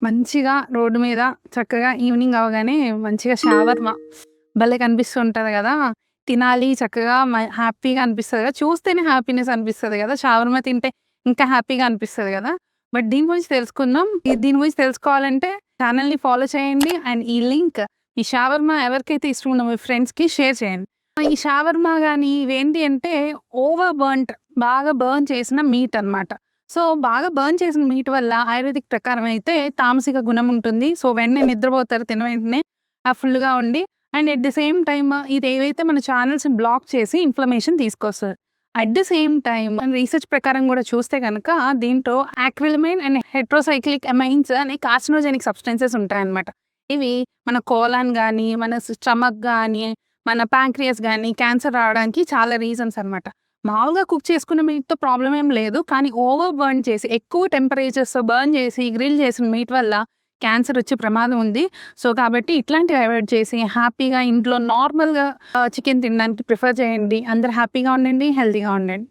మంచిగా రోడ్డు మీద చక్కగా ఈవినింగ్ అవ్వగానే మంచిగా షావర్మా భలే కనిపిస్తుంటది గదా! తినాలి చక్కగా హ్యాపీగా అనిపిస్తది గదా! చూస్తేనే హ్యాపీనెస్ అనిపిస్తది గదా! షావర్మా తింటే ఇంకా హ్యాపీగా అనిపిస్తది గదా! బట్ దీని గురించి తెలుసుకుందాం. దీని గురించి తెలుసుకోవాలంటే ఛానెల్‌ని ఫాలో చేయండి. అండ్ ఈ లింక్ ఈ షావర్మా ఎవరికైతే ఇష్టం ఉందో మీ ఫ్రెండ్స్‌కి షేర్ చేయండి. ఈ షావర్మా గాని ఇవేంటి అంటే ఓవర్ బర్న్డ్ బాగా బర్న్ చేసిన మీట్ అన్నమాట. సో, బాగా బర్న్ చేసిన మీట్ వల్ల ఆయుర్వేదిక్ ప్రకారం అయితే తామసిక గుణం ఉంటుంది. సో, వెంటనే నిద్రపోతారు తిన్న వెంటనే ఫుల్‌గా ఉండి. And at the same time ఇదేవైతే మన ఛానెల్స్‌ని బ్లాక్ చేసి ఇన్‌ఫ్లమేషన్ తీసుకొస్తది. At the same time research ప్రకారం గూడా చూస్తే గనక దీంట్లో యాక్రిలమైన్ అండ్ హెట్రోసైక్లిక్ అమైన్స్ అనే కార్సినోజెనిక్ సబ్స్టెన్సెస్ ఉంటాయన్నమాట. ఇవి మన కోలాన్ గానీ, మన స్టమక్ గానీ, మన ప్యాంక్రియాస్ గానీ క్యాన్సర్ రావడానికి చాలా రీజన్స్ అన్నమాట. మామూలుగా కుక్ చేసుకున్న మీట్‌తో ప్రాబ్లమ్ ఏం లేదు. కానీ ఓవర్ బర్న్ చేసి ఎక్కువ టెంపరేచర్స్‌తో బర్న్ చేసి గ్రిల్ చేసిన మీట్ వల్ల క్యాన్సర్ వచ్చే ప్రమాదం ఉంది. సో, కాబట్టి ఇట్లాంటివి అవాయిడ్ చేసి హ్యాపీగా ఇంట్లో నార్మల్‌గా చికెన్ తినడానికి ప్రిఫర్ చేయండి. అందరూ హ్యాపీగా ఉండండి. హెల్తీగా ఉండండి.